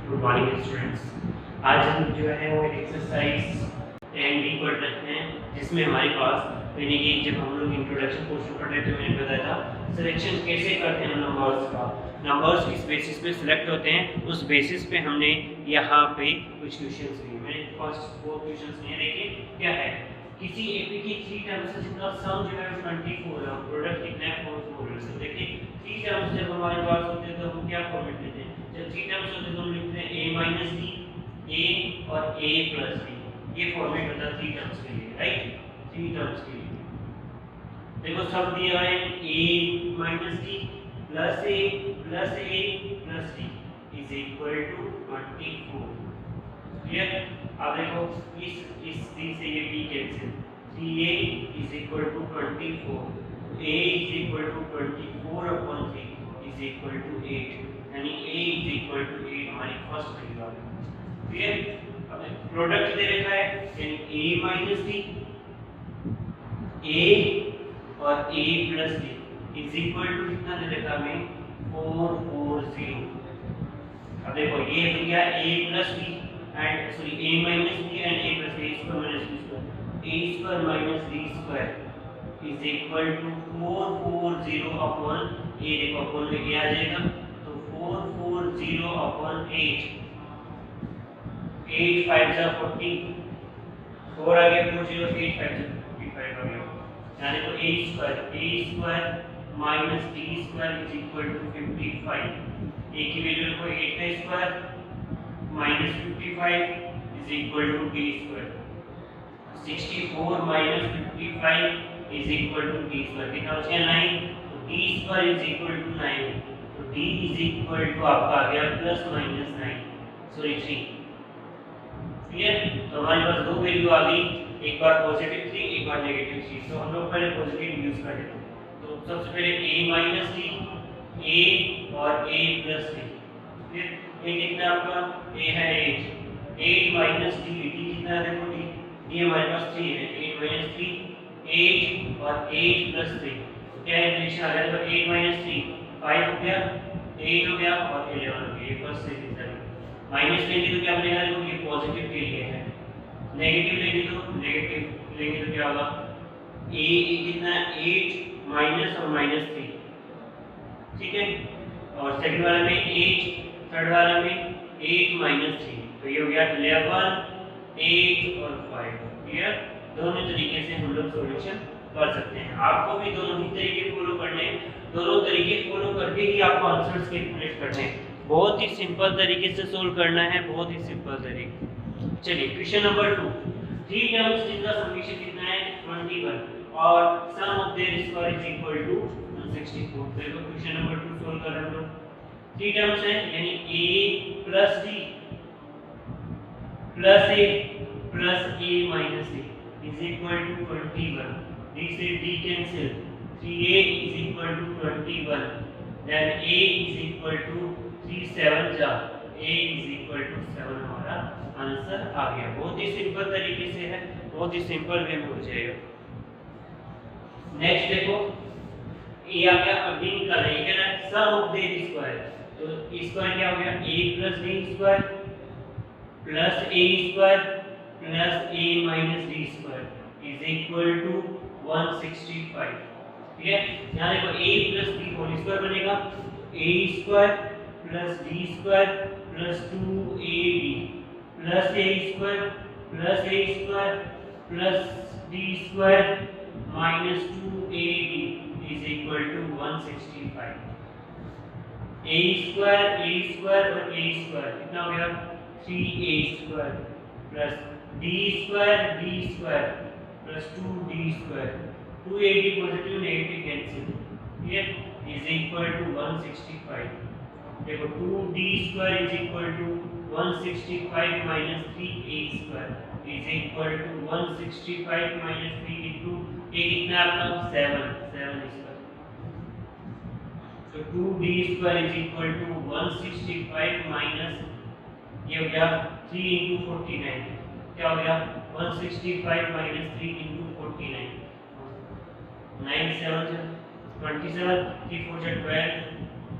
Good morning students. आज हम जो है वो एक्सरसाइज एंड डी पढ़ रहे हैं, जिसमें हमारे पास यानी कि जब हम लोग इंट्रोडक्शन पोर्शन पढ़ रहे थे मैंने बताया था सिलेक्शन कैसे करते हैं नंबर्स का। नंबर्स किस बेसिस पे सिलेक्ट होते हैं उस बेसिस पे हमने यहाँ पे कुछ क्वेश्चंस लिए। मैंने फर्स्ट 4 क्वेश्चंस लिए। देखिए क्या है, किसी एपी की 3 टर्म्स से जिनका सम जो है 24 है, प्रोडक्ट कितना है 4 है। तो देखिए 3 टर्म्स जब हमारे पास होते हैं तो हम क्या फॉर्मेट लेते हैं, जब 3 टर्म्स होते हैं तो हम लिखते हैं a माइनस b, a और a प्लस b। ये फॉर्मेट होता है 3 टर्म्स के लिए, राइट। 3 टर्म्स के लिए देखो सब दिया है a minus b plus a plus a plus d is equal to 24। Clear. अब देखो इस 3 से ये b cancel, 3a is equal to 24, a is equal to 24 upon 3 is equal to 8, यानी a इज इक्वल टू 8 हमारी first value आ गई। Clear. अब product दे रखा है यानी a माइनस b, a और a plus b is equal to कितना दे रखा हमें 440। अब देखो ये हो गया a plus b and sorry a minus b and a plus a square minus b square, a square minus b square is equal to 440 upon a। देखो अपॉन में क्या आ जाएगा तो 440 upon 8, 8 5 जा 40, 4 आ गया 40, 8 5 जा 55 आ गया। यानी तो a square minus b square is equal to 55। a की वैल्यू को 8 का square minus 55 is equal to d square, 64 minus 55 is equal to d square। कितना हो गया 9, तो d square is equal to 9, तो d is equal to आपका आ गया प्लस माइनस 9 सॉरी 3। क्लियर। तो हमारे पास दो वैल्यू आ गई, एक बार पॉजिटिव 3 एक बार नेगेटिव 3। तो हम लोग पहले पॉजिटिव यूज कर लेते हैं। तो सबसे पहले a माइनस d, a और a प्लस d। फिर ये कितना आपका a है 8, 8 माइनस d, d कितना है देखो d, ये हमारे पास 3 है, 8 माइनस 3 8 और 8 प्लस 3। तो क्या है रिलेशन आ गया, तो 8 माइनस 3 5 हो गया, 8 हो गया और 11 हो गया। ये फर्स्ट से माइनस लेंगे तो क्या बनेगा, देखो ये पॉजिटिव के लिए है, नेगेटिव लेंगे तो नेगेटिव लेंगे तो क्या होगा a कितना 8 माइनस और माइनस 3, ठीक है। और सेकंड वाला में 8, थर्ड वाला में 8 माइनस 3, तो ये हो गया 11 8 और 5। क्लियर। दोनों तरीके से हम लोग सॉल्यूशन कर सकते हैं। आपको भी दोनों ही तरीके फॉलो करने हैं, दोनों तरीके फॉलो करके ही आपको आंसर्स कैलकुलेट करने हैं। बहुत ही सिंपल तरीके से सोल्व करना है, बहुत ही सिंपल तरीके। चलिए क्वेश्चन नंबर 2, 3 टर्म्स जिनका समीशन कितना है 21 और sum of their square is equal to 164। देखो क्वेश्चन नंबर 2 सोल्व कर रहे हैं हम लोग। 3 टर्म्स है यानी a plus d plus a plus a minus a is equal to 21। d से d cancel, 3a is equal to 21, then a is equal to 3 7 जा a इज इक्वल टू 7 हमारा आंसर आ गया। बहुत ही सिंपल तरीके से है, बहुत ही सिंपल वे में हो जाएगा। नेक्स्ट देखो ये आ गया, अभी निकालना है क्या है सम ऑफ देयर स्क्वायर। तो स्क्वायर क्या हो गया a plus b square plus a square plus a minus d square is equal to 165। ठीक है। यहाँ देखो a plus b whole square बनेगा, a square plus d square plus 2ab plus a square plus d square minus 2ab is equal to 165। a square और a square कितना हो गया 3a square plus d square plus 2d square, 2ab positive negative cancel, ठीक है, is equal to 165। देखो 2d square is equal to 165 minus 3a square is equal to 165 minus 3 into a कितना आपका 7 square, तो 2d square is equal to 165 minus ये हो गया 3 into 49, क्या हो गया 165 माइनस 3 इंटू 49, 9 7 27, 3 4 12,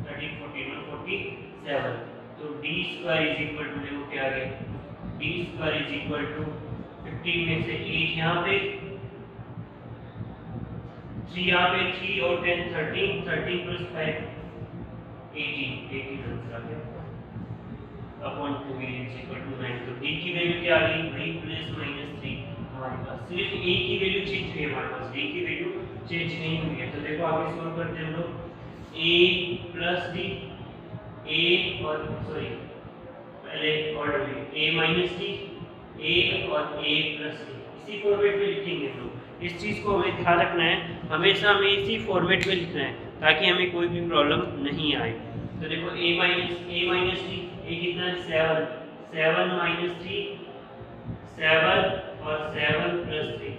13 14 147। तो D square is equal to, देखो क्या आ गया, D square is equal to 15 में से 8 यहाँ पे, 3 यहाँ पे, 3 और 10 13, 13 प्लस 5 18 आंसर आ गया अपॉन 2 इज इक्वल टू 9। तो डी की वैल्यू क्या आ गई भाई, प्लस माइनस 3। हमारे पास सिर्फ ए की वैल्यू चेंज हुई है, हमारे पास डी की वैल्यू चेंज नहीं हुई है। तो देखो आगे सॉल्व करते हैं हम लोग, a प्लस डी, a और सॉरी पहले ऑर्डर में a माइनस डी, a और a प्लस डी, इसी फॉर्मेट में लिखेंगे हम लोग। इस चीज़ को हमें ध्यान रखना है, हमेशा हमें इसी फॉर्मेट में लिखना है ताकि हमें कोई भी प्रॉब्लम नहीं आए। तो देखो a माइनस डी, a कितना है 7, 7 माइनस 3 7 और 7 प्लस 3,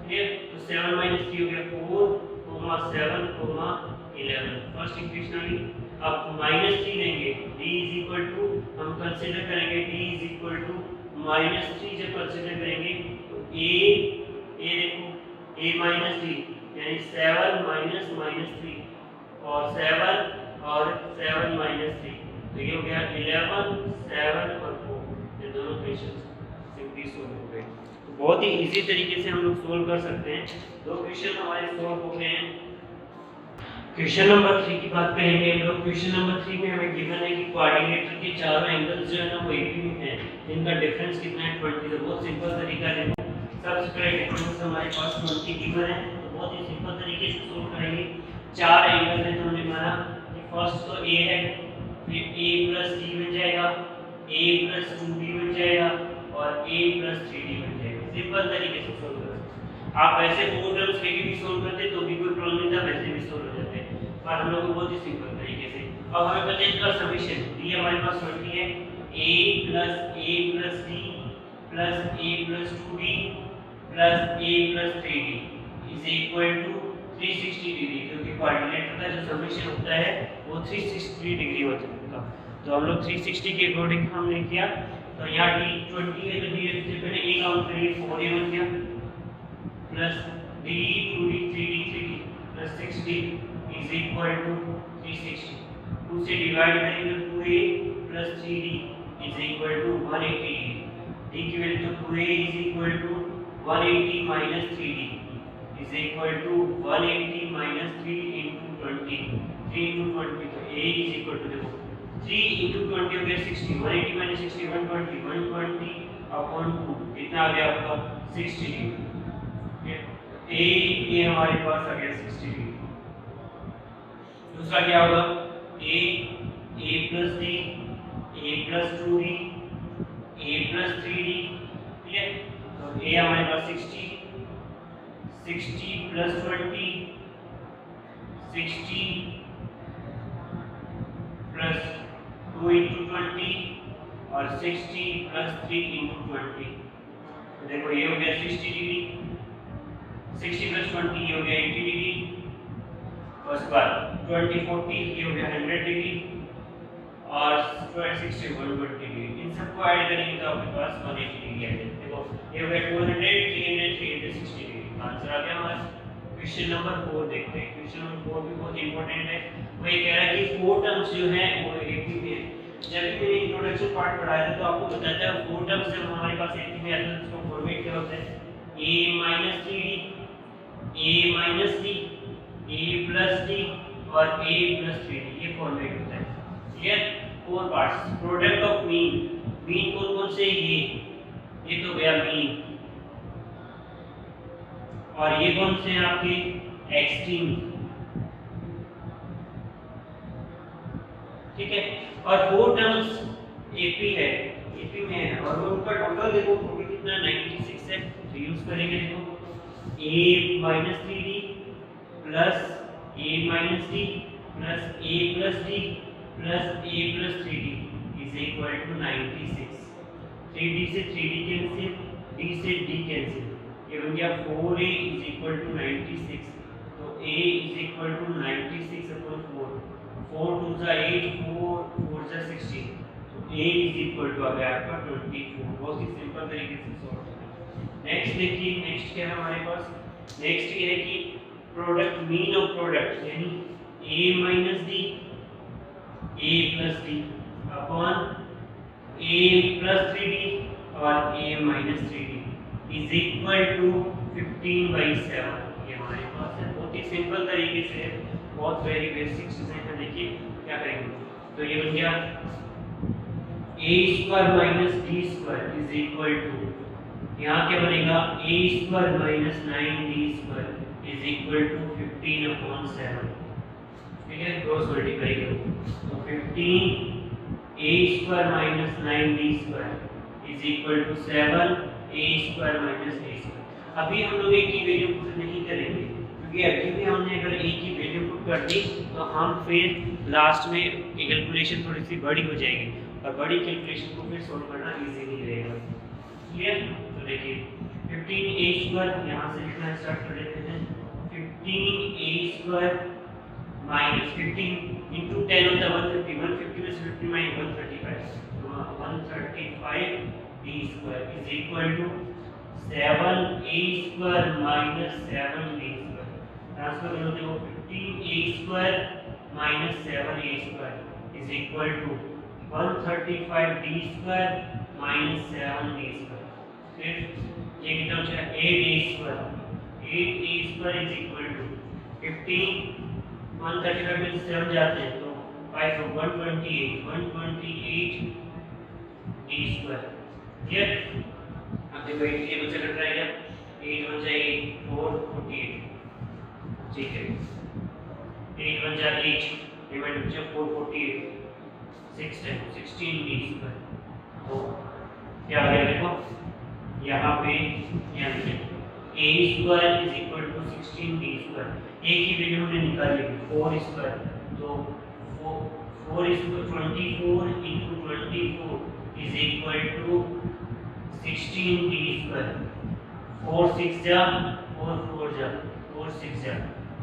क्लियर। तो 7 माइनस 3 हो गया 4, 7, 11। फर्स्ट इक्वेशन आ गई। अब माइनस 3 लेंगे, d इज इक्वल टू, हम कंसीडर करेंगे d is equal to minus 3 जब कंसीडर करेंगे तो a देखो a माइनस d यानी 7 माइनस माइनस 3 और 7 और 7 माइनस 3, तो ये हो गया 11, 7 और 4। ये दोनों क्वेश्चन सिंपली सोल्व हो गए। तो बहुत ही इजी तरीके से हम लोग सोल्व कर सकते हैं। दो क्वेश्चन हमारे सोल्व हो गए हैं। क्वेश्चन नंबर 3 की बात करेंगे हम लोग। क्वेश्चन नंबर 3 में हमें गिवन है कि क्वाड्रिलेटरल के चारों एंगल्स जो है ना वो 80 हैं, इनका डिफरेंस कितना है 20। तो बहुत सिंपल तरीका है, सबसे पहले डिफरेंस हमारे पास 20 गिवन है, तो बहुत ही सिंपल तरीके से सोल्व करेंगे। चार एंगल है तो हमने माना कि फर्स्ट तो a है, फिर a प्लस d बन जाएगा, a प्लस 2d बन जाएगा और a प्लस 3d बन जाएगा। सिंपल तरीके से सोल्व करें। आप वैसे 4 टर्म्स लेके भी सोल्व करते तो भी कोई प्रॉब्लम नहीं था, वैसे भी सोल्व हो जाते, पर हम लोग बहुत ही सिंपल तरीके से। अब हमें पता है इसका समीशन, d हमारे पास 20 है, a plus d plus a plus 2d plus a plus 3d is equal to 360 degree, क्योंकि क्वाड्रिलेटरल का जो समीशन होता है वो 360 डिग्री होता है। तो हम लोग 360 के अकॉर्डिंग हमने किया। तो यहाँ d 20 है तो d से पहले a काउंट करेंगे, 4a बन गया plus d 2d 3d plus 6d is equal to 360। 2 से डिवाइड करेंगे तो 2a plus 3d is equal to 180 degree. d की वैल्यू तो 2a is equal to 180 minus 3d is equal to 180 minus 3 into 20, 3 into 20, तो a is equal to, देखो 3 into 20 हो गया 60, 180 minus 60 120, 120 upon 2 कितना आ गया आपका 60 डिग्री। a हमारे पास आ गया 60 डिग्री। दूसरा क्या होगा, a plus d, a plus 2d, a plus 3d, ठीक है। तो a हमारे पास 60 plus 20, 60 plus 2 into 20 और 60 plus 3 into 20। तो देखो ये हो गया 60 डिग्री, 60 plus 20 ये हो गया 80 डिग्री, उसके बाद 20 40 ये हो गया 100 डिग्री और 60 120 डिग्री। इन सबको ऐड करेंगे तो आपके पास 180 डिग्री आ जाएगा। देखो ये हो गया 200 300 360 डिग्री। आंसर आ गया हमारा। क्वेश्चन नंबर 4 देखते हैं। क्वेश्चन नंबर 4 भी बहुत इंपॉर्टेंट है। वो ये कह रहा है कि 4 टर्म्स जो है वो 80 में है। जब भी मैंने इंट्रोडक्शन पार्ट पढ़ाया था तो आपको बताया था 4 टर्म्स जब हमारे पास 80 में आता है तो उसका फॉर्मेट क्या होता है, a - 3d, a - d, a plus d और a plus 3d, ये फॉर्मेट होता है। Clear. 4 parts. Product of mean, mean कौन कौन से, ये तो गया मीन, और ये कौन से हैं आपके एक्सट्रीम, ठीक है। और 4 टर्म्स एपी है, एपी में है और उनका टोटल देखो कितना 96 है। तो यूज करेंगे, देखो a - 3d plus a - d plus a plus d plus a plus 3d is equal to 96। 3d से 3d कैंसिल, d से d कैंसिल, ये बन गया 4a इज इक्वल टू 96। तो a is equal to 96 upon 4, 4 2 जा 8, 4 4 जा 16, तो a is equal to आ गया आपका 24। बहुत ही सिंपल तरीके से सॉल्व करना। नेक्स्ट देखिए, नेक्स्ट क्या है हमारे पास, नेक्स्ट ये है कि प्रोडक्ट, मीन ऑफ प्रोडक्ट यानी a - d, a plus d upon a plus 3d और a minus 3d is equal to 15/7। ये हमारे पास है, बहुत ही सिंपल तरीके से, बहुत वेरी बेसिक चीजें हैं। देखिए क्या करेंगे, तो ये बन गया a square minus d square is equal to, यहाँ क्या बनेगा a square minus 9d square is equal to 15/7। ठीक है, क्रॉस मल्टीप्लाई करो तो 15 a square minus 9d square is equal to 7 a square minus d square. अभी हम लोग a की वैल्यू पुट नहीं करेंगे, क्योंकि एक्चुअली हमने अगर a की वैल्यू पुट कर दी तो हम फिर लास्ट में कैलकुलेशन थोड़ी सी बड़ी हो जाएगी, और बड़ी कैलकुलेशन को फिर सॉल्व करना इजी नहीं रहेगा। क्लियर? तो देखिए 15a स्क्वायर यहाँ से लिखना स्टार्ट कर लेते हैं। 15a स्क्वायर माइनस 15 इंटू 10 होता है 150, 150 में से 50 माइनस 135, तो 135d square is equal to 7a स्क्वायर माइनस 7d स्क्वायर। ट्रांसफर करो तो 15a square minus 7a square is equal to 135d square minus 7d square. फिर ये कितना हो जाएगा 8a square, 8a square is equal to 15 135 में से 7 जाते हैं तो 5 128 d स्क्वायर। ठीक है, अब देखो ये बच्चा कट रहा है क्या, 8 1 जा 8 4 48। ठीक है, 8 1 जा 8 डिवाइड बच्चा 4 48 6 10 16 d स्क्वायर। तो क्या आ गया देखो यहाँ पे यहाँ पे a square is equal to 16 d square. a की वैल्यू हमने निकाली 4 स्क्वायर, तो 4 square 24 into 24 is equal to 16 d square. 4 6 जा 4 4 जा 4 6 जा,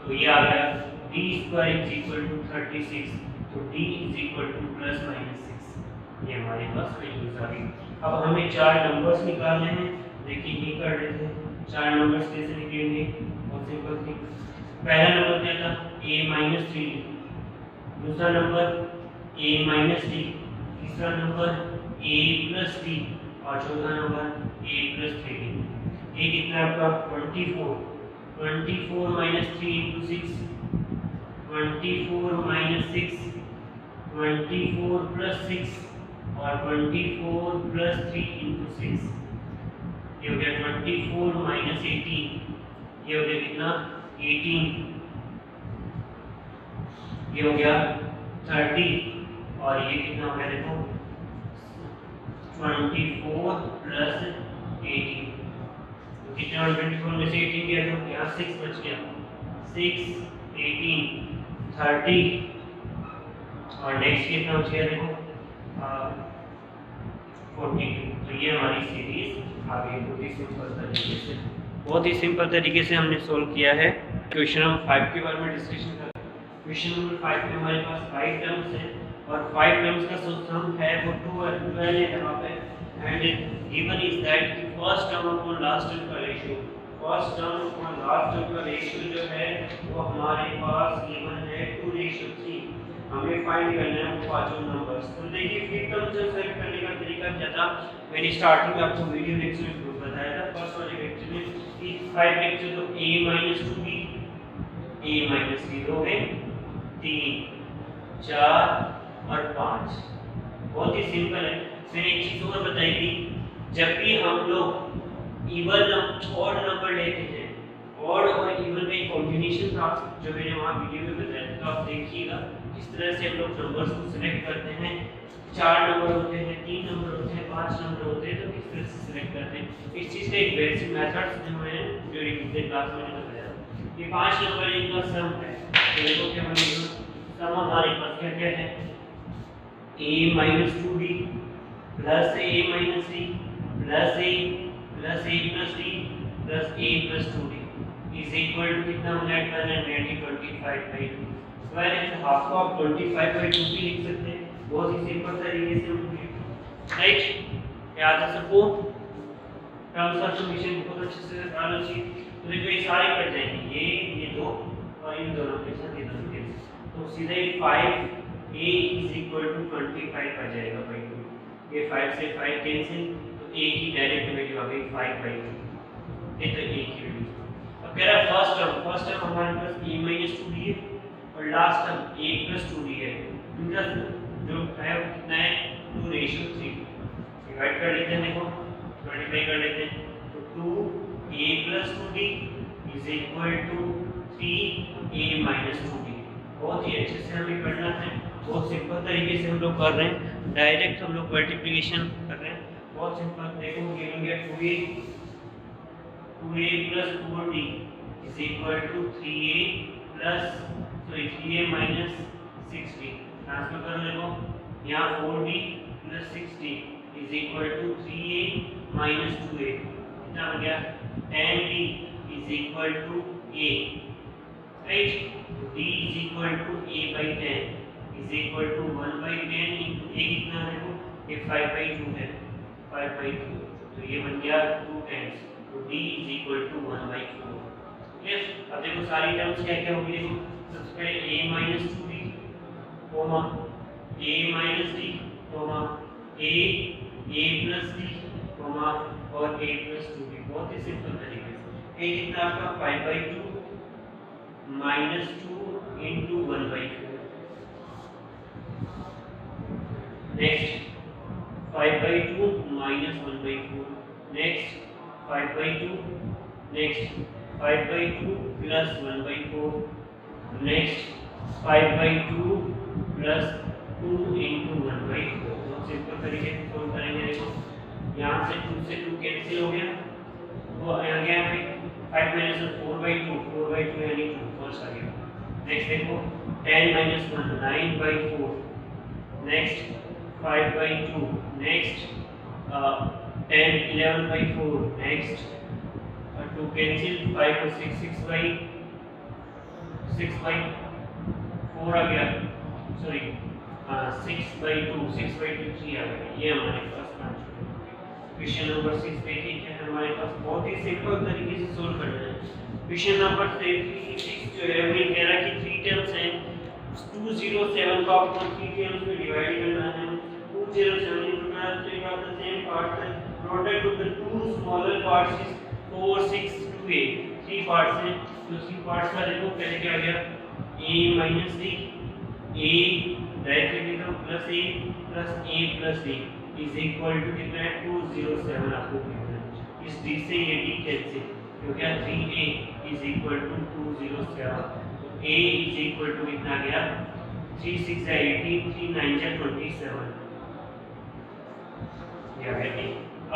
तो ये आ गया d square is equal to 36। तो d is equal to plus minus 6। ये हमारे पास वैल्यूज आ गई। अब हमें चार नंबर्स निकालने हैं। देखिए ये कर लेते हैं, चार नंबर्स कैसे निकलेंगे, बहुत सिंपल थिंग। पहला नंबर क्या था a माइनस 3d, दूसरा नंबर a माइनस d, तीसरा नंबर a प्लस d और चौथा नंबर a प्लस 3d। ये कितना आपका 24 माइनस 3 इंटू 6 24 माइनस 6 24 प्लस 6 और 24 प्लस 3 इंटू 6। ये हो गया 24 माइनस 18, ये हो गया कितना 18, ये हो गया 30 और ये कितना हो गया देखो 24 प्लस 18। तो कितना 24 में से 18 गया तो यहाँ 6 बच गया, 6 18 30 और नेक्स्ट कितना बच गया देखो 42। तो ये हमारी सीरीज आगे बहुत ही सिंपल तरीके से हमने सॉल्व किया है। क्वेश्चन नंबर 5 के बारे में डिस्कशन कर। क्वेश्चन नंबर 5 में हमारे पास 5 टर्म्स हैं और 5 टर्म्स का सम है वो 12 है यहाँ पे, एंड गिवन इज दैट कि first term upon last term का ratio, first term upon last term का रेशियो जो है वो हमारे पास गिवन है 2:3। हमें फाइंड करना है वो पांचों नंबर्स। तो देखिए फिर टर्म से सेलेक्ट करने का तरीका क्या था, मैंने स्टार्टिंग में आपको वीडियो लेक्चर में बताया था। फर्स्ट वाले लेक्चर में कि 5 लेक्चर तो a - 2b a - 3 हो गए, 3 4 और 5। बहुत ही सिंपल है। मैंने एक चीज और बताई थी, जब भी हम लोग इवन ऑड नंबर लेते हैं, ऑड और इवन में कॉम्बिनेशन था जो मैंने वहाँ वीडियो में बताया था, तो आप देखिएगा किस तरह से हम लोग नंबर्स को सिलेक्ट करते हैं। 4 नंबर होते हैं, 3 नंबर होते हैं, 5 नंबर होते हैं, तो किस तरह से सिलेक्ट करते हैं। इस चीज़ का एक बेसिक मेथड जो मैंने ड्यूरिंग द क्लास में बताया। ये 5 नंबर इनका सम है, तो देखो क्या बनेगा, सम हमारे पास क्या क्या है, a - 2b plus a - c plus a plus a plus d plus a plus 2d is equal to कितना हो जाएगा 25/2। स्क्वायर इज हाफ को आप 25/2 भी लिख सकते हैं, बहुत ही सिंपल तरीके से हम राइट। याद है सबको, टर्म्स ऑफ समेशन बहुत अच्छे से डालना चाहिए। तो देखो ये सारे कट जाएंगे, ये दो और इन दोनों के साथ ये दोनों के साथ, तो सीधे 5 a इज इक्वल टू 25 आ जाएगा बाई 2। ये 5 से 5 कैंसिल, तो a की डायरेक्ट वैल्यू आ गई 5 बाई 2। ये तो a की वैल्यू। अब कह रहा है फर्स्ट टर्म हमारे पास a माइनस 2d है और last term a plus 2d है। इनका जो है कितना है 2 रेशियो 3। डिवाइड कर लेते हैं, देखो मल्टीप्लाई कर लेते हैं, तो 2a plus 2d is equal to 3a minus 2d। बहुत ही अच्छे से हमें करना है, बहुत सिंपल तरीके से हम लोग कर रहे हैं, डायरेक्ट हम लोग मल्टीप्लिकेशन कर रहे हैं, बहुत सिंपल। देखो गिवन गया 2a plus 4d is equal to 3a minus 6d। Transfer कर लो, यहाँ 4d plus 6d is equal to 3a minus 2a। कितना हो गया 10d is equal to a, right. d is equal to a by 10 is equal to 1 by 10 into a कितना है, देखो ये 5 बाई 2 है, 5 बाई 2, तो ये बन गया 2 टाइम्स, तो d is equal to 1 by 4। Yes, अब देखो सारी टर्म्स क्या क्या होगी, देखो सबसे पहले a minus 2d comma a minus d comma a plus d comma और a प्लस 2d। बहुत ही सिंपल तरीके से। a कितना आपका 5 by 2 minus 2 into 1 by 4। Next 5 by 2 minus 1 by 4। Next 5 by 2, next 5 by 2 plus 1 by 4। Next 5 by 2 plus 2 into 1 by 4। बहुत simple तरीके से solve करेंगे। देखो यहाँ से 2 से 2 कैंसिल हो गया, वो आ गया पे 5 माइनस 4 बाई 2, 4 बाई 2 यानी 2 फर्स्ट आ गया। नेक्स्ट देखो 10 minus 1 9 by 4। Next 5 by 2। Next 10 11 by 4। Next 2 cancel, 5 और 6 6 बाई 4 आ गया, सॉरी 6 बाई 2 6 बाई 2 3 आ गया। ये हमारे पास आंसर है। क्वेश्चन नंबर 6 देखिए क्या है हमारे पास, बहुत ही सिंपल तरीके से सोल्व करना है। क्वेश्चन नंबर 6 जो है वो कह रहा है कि 3 टर्म्स हैं, 207 का आपको 3 टर्म्स में डिवाइड करना है। 207 into 3 are the same parts, and product of the two smaller parts is 4 6 2 8। 3 parts हैं, तो 3 पार्ट्स का देखो पहले क्या आ गया a minus d, a directly लिखो plus a plus a plus d is equal to कितना है 207 आपको गिवन है। इस d से ये d कैंसिल, तो क्या 3a इज इक्वल टू 207। तो a इज इक्वल टू कितना गया 3 6 है 18, 3 9 है 27। ये आ गया।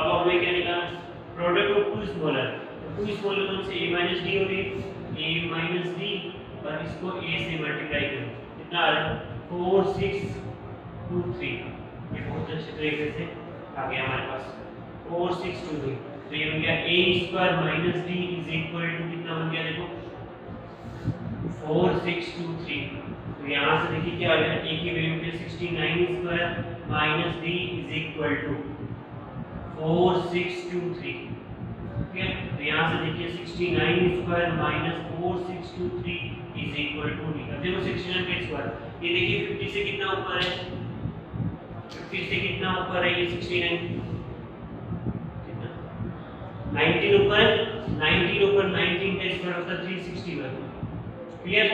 अब हमें क्या निकालना, प्रोडक्ट ऑफ टू स्मॉलर, तो 2 स्मॉलर कौन से a माइनस d हो रही है, a माइनस d और इसको a से मल्टीप्लाई करो, कितना आ रहा है 4 6 2 3। ये बहुत अच्छे तरीके से आ गया हमारे पास 4 6 2 3। तो ये बन गया a square minus d is equal to कितना बन गया, देखो 4 6 2 3। तो यहाँ से देखिए क्या आ गया, a की वैल्यू पे 69 square minus d is equal to 4 6 2 3। ठीक है, तो यहाँ से देखिए 69 square minus 4 6 2 3 is equal to d। अब देखो 69 का स्क्वायर, ये देखिए 50 से कितना ऊपर है, 50 से कितना ऊपर है ये 69, 19 ऊपर, 19 ऊपर 19 का स्क्वायर होता है 361। क्लियर,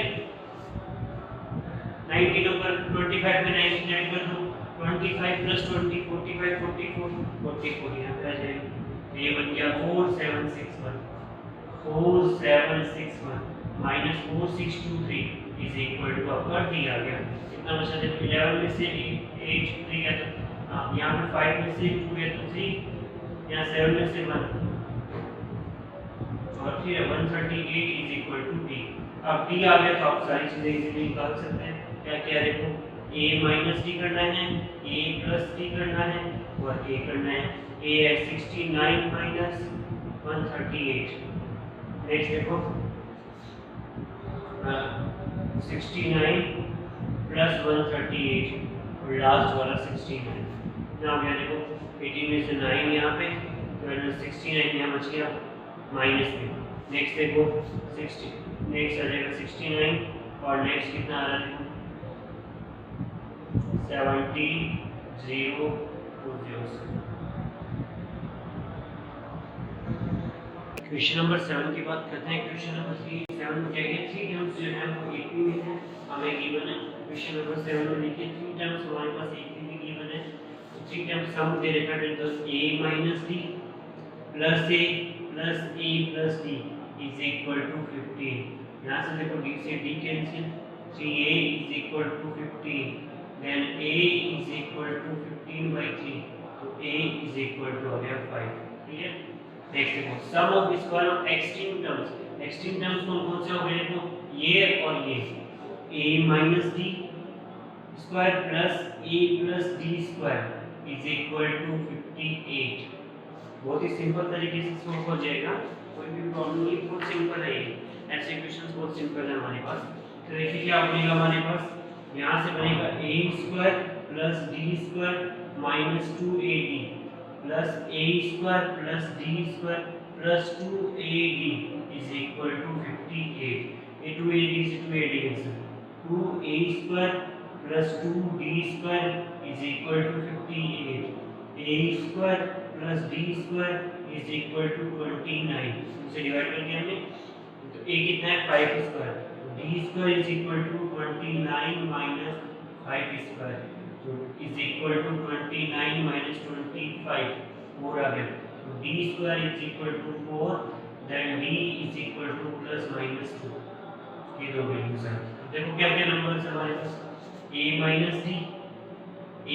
19 ऊपर 25 में 19 ऐड कर दो, 25 प्लस 20 45 44 44 यहाँ पे आ जाएगा। तो ये बन गया 4761 माइनस 4623 इज इक्वल टू आपका d आ गया। कितना बचा, देखो 11 में से 8 3 है, तो यहाँ पे 5 में से 2 है तो 3, यहाँ 7 में से 1 और फिर 138 इज इक्वल टू d। अब d आ गया तो आप सारी चीजें इजीली निकाल सकते हैं। क्या क्या देखो a माइनस d करना है, a प्लस d करना है और a करना है, a है 69 माइनस 138। नेक्स्ट देखो 69 प्लस 138 और लास्ट वाला 69। यहाँ गया देखो 18 में से 9 यहाँ पे, तो 69 यहाँ बच गया माइनस में। नेक्स्ट देखो 60, नेक्स्ट आ जाएगा 69 और नेक्स्ट कितना आ रहा है 70 0 2 0। क्वेश्चन नंबर 7 की बात करते हैं। क्वेश्चन नंबर 7 में क्या है, 3 टर्म्स जो है वो 80 में है, हमें गिवन है। क्वेश्चन नंबर 7 में देखिए 3 टर्म्स हमारे पास 80 में गिवन है। तो 3 टर्म्स सम दे रखा है, तो a - d plus a plus a plus d is equal to 15। यहां से देखो d से d cancel, 3a is equal to 15, then a is equal to 15/3, तो a इज इक्वल टू हो गया 5। ठीक है, नेक्स्ट देखो sum of square of extreme terms. Extreme terms कौन से हो गए, तो ये और ये, a - d square plus a plus d square is equal to 58। बहुत ही सिंपल तरीके से सॉल्व हो जाएगा, कोई भी प्रॉब्लम नहीं, बहुत सिंपल है ये। ऐसे क्वेश्चंस बहुत सिंपल है हमारे पास। तो देखिए क्या बनेगा हमारे पास, यहाँ से बनेगा a square plus d square minus 2ad plus a square plus d square plus 2ad is equal to 58। ये 2ad से 2ad cancel, 2a square plus 2d square is equal to 58, a square plus d square is equal to 29। इसे divide कर दिया हमने, तो a कितना है 5 square, d square is equal to 29 minus 5 square, तो इज इक्वल टू 29 माइनस 25 4 आ गया, तो d square is equal to 4, then d is equal to plus minus 2। ये दो वैल्यूज हैं। देखो क्या क्या नंबर्स हमारे पास, a minus d,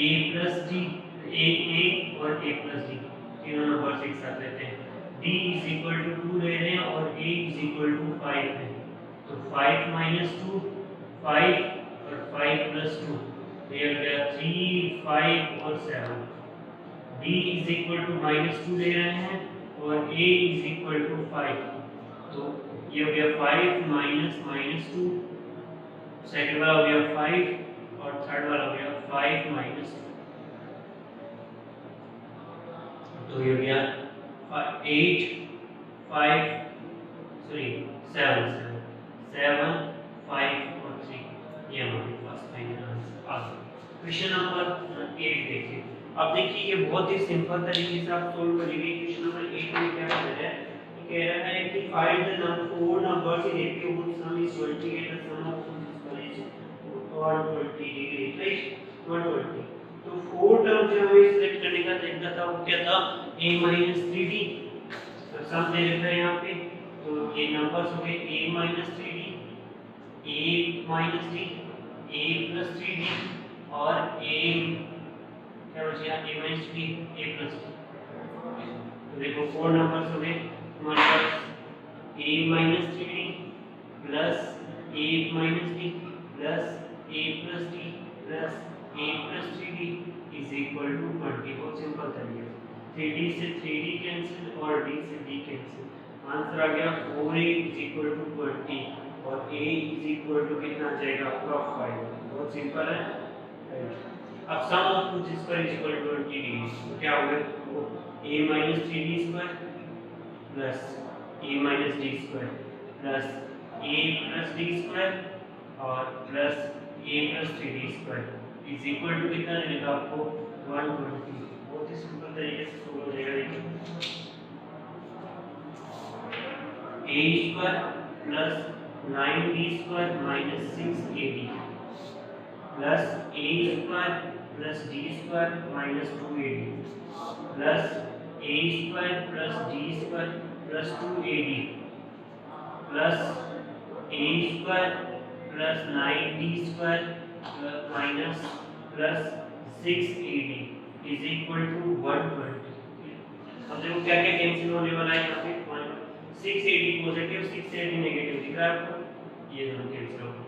a plus d, a और a प्लस d, तीनों नंबर्स एक साथ लेते हैं। d इज इक्वल टू 2 ले रहे हैं और a इज इक्वल टू 5 है, तो 5 माइनस 2 5 और 5 प्लस 2, तो ये हो गया 3 5 और 7। d is equal to minus 2 ले रहे हैं और a इज इक्वल टू 5, तो ये हो गया 5 माइनस माइनस 2, सेकंड वाला हो गया 5 और थर्ड वाला हो गया 5 माइनस 2, तो ये हो गया 8 5 सॉरी 7 7 5 और 3, ये हमारे पास फाइनल आंसर आ गया। क्वेश्चन नंबर 8 देखिए। अब देखिए ये बहुत ही सिंपल तरीके से आप सोल्व करेंगे। क्वेश्चन नंबर 8 में क्या कह रहा है कि find the number 4 numbers in AP whose sum is 20 and the sum of whose square is 120 degree, right 120। तो 4 टर्म जो हमें सिलेक्ट करने का तरीका था वो क्या था, a - 3d, तो सम दे रखा है यहाँ पे, तो ये नंबर्स हो गए a - 3d, a - d, a plus 3d और a क्या बचा, a - 3d, a plus d। तो देखो 4 नंबर्स हो गए हमारे पास, a - 3d plus a - d plus a plus d plus a plus 3d is equal to 20। बहुत सिंपल तरीका, 3d से 3d कैंसिल और d से d कैंसिल, आंसर आ गया 4a इज इक्वल टू 20 और a इज इक्वल टू कितना आ जाएगा आपका 5। बहुत सिंपल है। अब सम ऑफ कुछ square is equal to 20 degree, तो क्या होगा, a - 3d square plus a - d square plus a plus d square और plus a plus 3d square is equal to कितना मिलेगा आपको 120। बहुत ही सिंपल तरीके से सोल्व हो जाएगा। देखिए a square plus 9d square minus 6ad plus a square plus d square minus 2ad plus a square plus d square plus 2ad plus a square plus 9d square minus plus 6ad is equal to 120। अब देखो क्या क्या cancel होने वाला है यहाँ पे, 6ad positive 6ad negative दिख रहा है आपको, ये दोनों कैंसिल हो गए,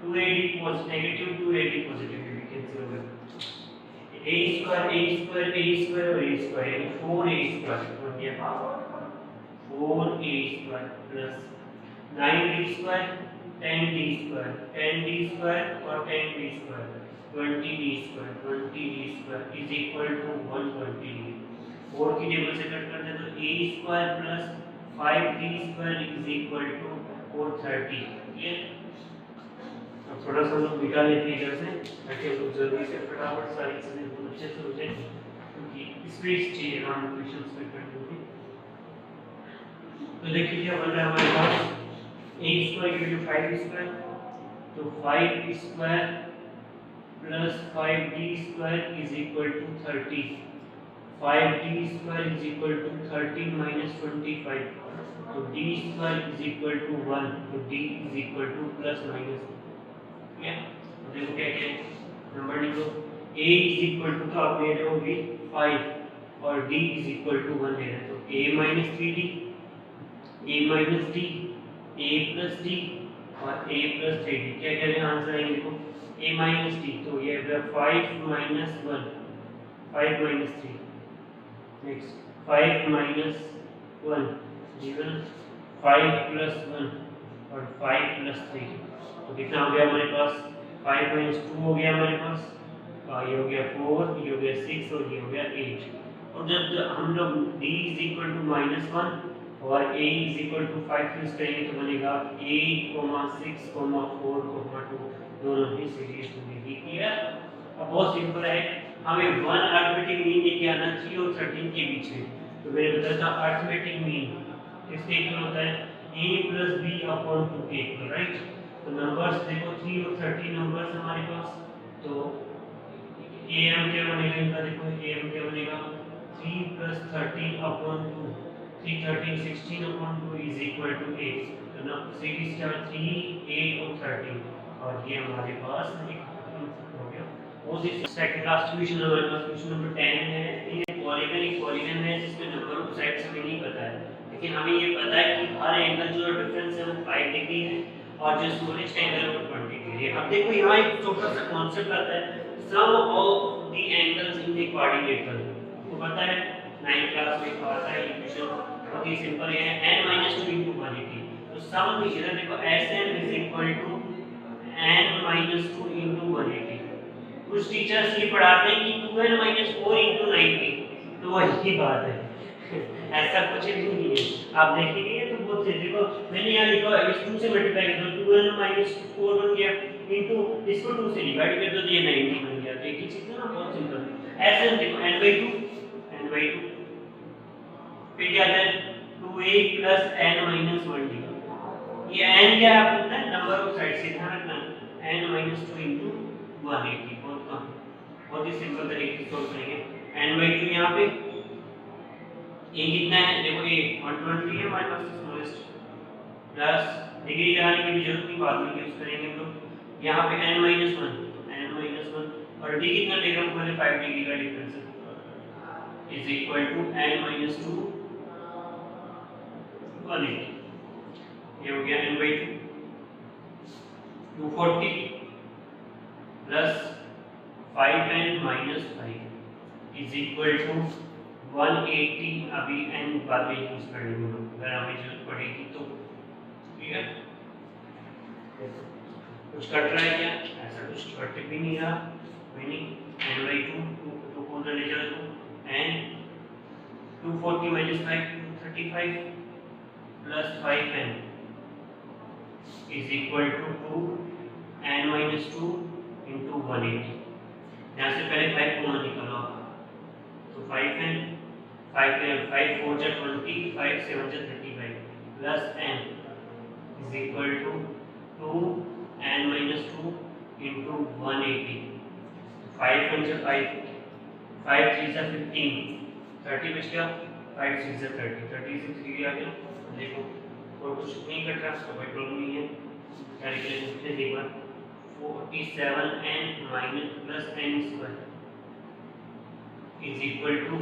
2ad नेगेटिव 2ad पॉजिटिव भी कैंसिल हो गए, a स्क्वायर और a स्क्वायर यानी 4a स्क्वायर हो गया 4a square plus 9d square 10d square 10d square और 10d square 20d square is equal to 120। 4 की टेबल से कट कर दे तो a square plus 5d square is equal to 430। Clear. अब थोड़ा सा लोग मिटा लेते हैं इधर से ताकि हम लोग जल्दी से फटाफट सारी चीजें बहुत अच्छे से हो जाए, क्योंकि स्पीड चाहिए हम क्वेश्चंस में करने की। तो देखिए क्या बन रहा है हमारे पास a square equal to 5 square, तो 5 square plus 5d square is equal to 30, 5d square is equal to 30 minus 25, तो d square is equal to 1, तो d is equal to plus minus, ठीक है। तो देखो क्या क्या नंबर लिखो, a इज इक्वल टू, तो आप ले रहे होगे 5 और d इज इक्वल टू 1 ले रहे हैं, तो a minus 3d, a minus d, a plus d और a प्लस 3d, क्या क्या आंसर आएंगे देखो, a माइनस d, तो ये 5 minus 1, 5 minus 3, next 5 minus 1 given 5 plus 1 और 5 प्लस 3, तो कितना हो गया हमारे पास, 5 माइनस 2 हो गया हमारे पास, ये हो गया 4, ये हो गया 6 और ये हो गया 8। और जब हम लोग d is equal to minus 1 और a is equal to 5 use करेंगे तो बनेगा a, 6, 4, 2 दोनों ही सीरीज बनेगी, क्लियर। अब बहुत सिंपल है, हमें 1 अरिथमेटिक मीन लेके आना चाहिए और 13 के बीच में, तो मैंने बताया था अरिथमेटिक मीन इसके इक्वल होता है a प्लस b अपॉन 2 के इक्वल, राइट। तो नंबर्स देखो 3 और 13 नंबर्स हमारे पास, तो am क्या बनेगा इनका, देखो am क्या बनेगा 3 plus 13 upon 2, 3 13 16 upon 2 is equal to 8, तो ना सीरीज क्या 3 8 और 13, और ये हमारे पास हो गया। और दिस सेकंड लास्ट क्वेश्चन हमारे पास क्वेश्चन नंबर 10 है, ये पॉलीगन है जिसमें नंबर ऑफ साइड्स हमें नहीं पता है, लेकिन हमें ये पता है कि हर एंगल जो डिफरेंस है वो 5 डिग्री है और जो स्मॉलेस्ट एंगल है वो 20 डिग्री है। अब देखो यहाँ एक छोटा सा कॉन्सेप्ट आता है, sum of the angles in the quadrilateral, आपको पता है 9th क्लास में पढ़ा था, ये क्वेश्चन बहुत ही सिंपल है, n-2 * 180, तो सम इधर देखो Sm is equal to n-2 * 180। कुछ टीचर्स ये पढ़ाते हैं कि 2n-4 * 90, तो वही बात है ऐसा कुछ भी नहीं है, आप देखेंगे तो बहुत से देखो मैंने यहाँ लिखा इस 2 से मल्टीप्लाई कर दो 2n-4 बन गया, इनटू इसको 2 से डिवाइड कर दो तो ये 90 बन गया, तो एक ही चीज है ना, बहुत सिंपल। ऐसे देखो n/2 फिर क्या आता है 2a + n-1d, ये n क्या है आपको पता है, नंबर ऑफ साइड से ध्यान रखना, n-2 * 180, बहुत कम, बहुत ही सिंपल तरीके से सॉल्व करेंगे। n/2 यहाँ पे ये कितना है, देखो ये 120 है हमारे पास स्मॉलेस्ट, प्लस डिग्री लगाने की भी जरूरत नहीं, बाद में यूज करेंगे हम लोग। यहाँ पे n-1 और d कितना देगा हमको, पहले 5 डिग्री का डिफरेंस है, इज इक्वल टू n-2 180, ये हो गया n/2, 240 plus 5n minus 5 is equal to 180, अभी n बाद में यूज कर लेंगे अगर हमें जरूरत पड़ेगी तो, ठीक है। कुछ कट रहा है क्या, ऐसा कुछ कट भी नहीं रहा, मीनिंग n/2 2 को ले जाओ तो n 240 minus 5 235 plus 5n is equal to 2n-2 into 180, यहाँ से पहले 5 कॉमन निकालो आप, तो 5n 5 4 जा 20 5 7 जा 35 plus n is equal to 2n-2 into 180, 5 1 जा 5 5 3 जा 15 30 बच गया, 5 6 जा 30 36 डिग्री आ गया। देखो और कुछ नहीं कट रहा, कोई प्रॉब्लम नहीं है, कैलकुलेशन से एक बार 47n minus plus n square is equal to,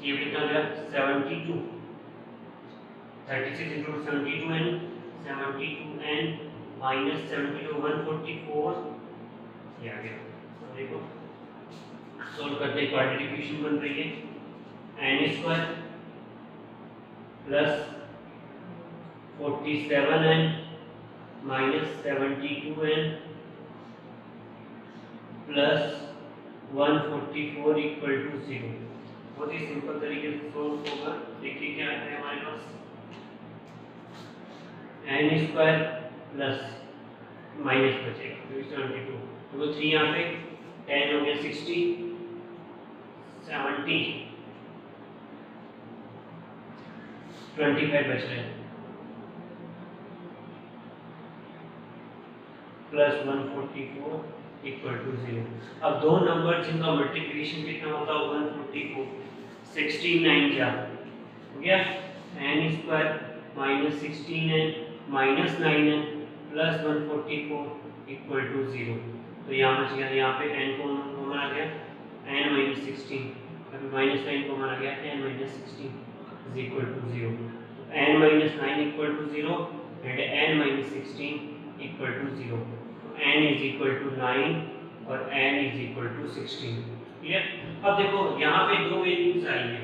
ये कितना गया 72, 36 इंटू 72n 72n माइनस 72 144, ये आ गया। तो देखो सॉल्व करते क्वाड्रेटिक इक्वेशन बन रही है n square plus 47n minus 72n plus 144 equal to 0। बहुत ही सिंपल तरीके से सोल्व होगा। देखिए क्या है हमारे पास n स्क्वायर प्लस माइनस बचेगा, तो 72 तो 3 यहाँ पे 10 हो गया 60 70 25 बच रहे हैं प्लस 144 इक्वल टू 0। अब दो नंबर जिनका मल्टीप्लिकेशन कितना होता है 144 16 9 जा हो गया n square minus 16n minus 9n plus 144 equal to 0। तो यहाँ बच गया, यहाँ पे n को कॉमन आ गया n माइनस 16, अभी माइनस 9 कॉमन आ गया n minus 16 is equal to 0। n minus 9 equal to 0 and n minus 16 equal to 0। n is equal to 9 और n is equal to 16। Clear? अब देखो यहाँ पे दो वैल्यूज आई है,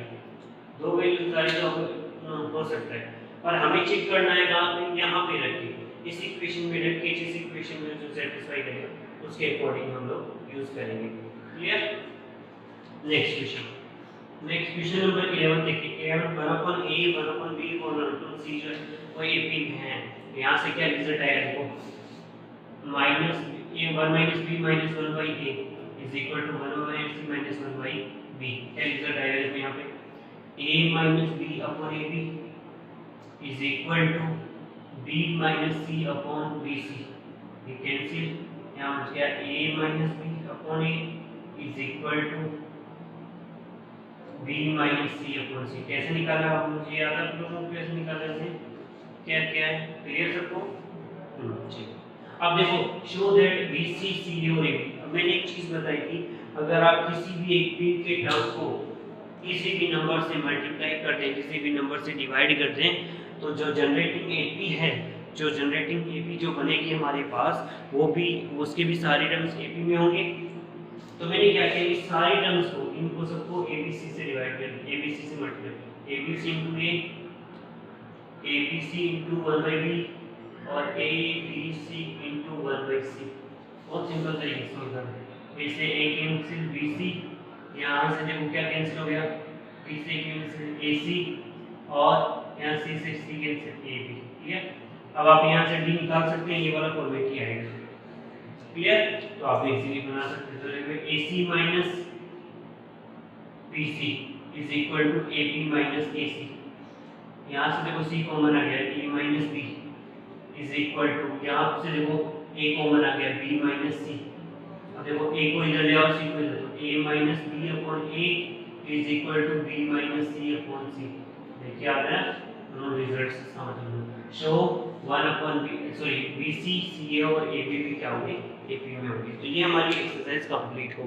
दो वैल्यूज आई तो हो सकता है, पर हमें चेक करना है कहाँ पे, यहाँ पे रख के, इस इक्वेशन में रख के, जिस इक्वेशन में जो सेटिस्फाई करेगा उसके अकॉर्डिंग हम लोग यूज करेंगे। Clear? Next question, next question number 11 देखिए, 1/a 1/b 1/c जो है वो AP में है। यहाँ से क्या रिजल्ट आएगा देखो, minus a 1 minus b minus 1 by a is equal to 1 minus c minus 1 by b। क्या रिजल्ट आएगा देखो यहाँ पे, a minus b upon ab is equal to b minus c upon bc। ये कैंसिल, यहाँ बच गया a minus b upon a is equal to b minus c upon c। कैसे निकाला आप मुझे याद है, आप लोगों को कैसे निकाला है, क्या क्या है, क्लियर सबको? ठीक। अब देखो शो दैट BC CD और AB। अब मैंने एक चीज बताई थी, अगर आप किसी भी एक पी के टर्म को किसी भी नंबर से मल्टीप्लाई कर दें, किसी भी नंबर से डिवाइड कर दें, तो जो जनरेटिंग AP है, जो जनरेटिंग AP जो बनेगी हमारे पास, वो भी उसके भी सारे टर्म्स AP में होंगे। तो मैंने क्या किया, इस सारी टर्म्स को, इनको सबको ABC से डिवाइड कर दिया, ABC से multiply, ABC into A, ABC into 1/b और ABC into 1/c। बहुत सिंपल तरीके से होता है। इससे A कैंसिल BC, यहाँ से देखो क्या कैंसिल हो गया, B से कैंसिल AC और यहाँ C से C कैंसिल AB। क्लियर? अब आप यहाँ से D निकाल सकते हैं, ये वाला फॉर्मेट ही आएगा। क्लियर? तो आप इजीली बना सकते हैं। तो AC minus BC is equal to AP minus AC। यहाँ से देखो C कॉमन आ गया, A minus B is equal to, यहाँ से देखो A कॉमन आ गया, B माइनस C। अब देखो A को इधर ले आओ, C को इधर, तो A minus B upon A is equal to B minus C upon C। देखिए आ रहा है, दोनों रिजल्ट्स समझ लो। So 1 upon B, sorry BC, CA और AB भी क्या होंगे, AP में होंगे। तो ये हमारी एक्सरसाइज कंप्लीट हो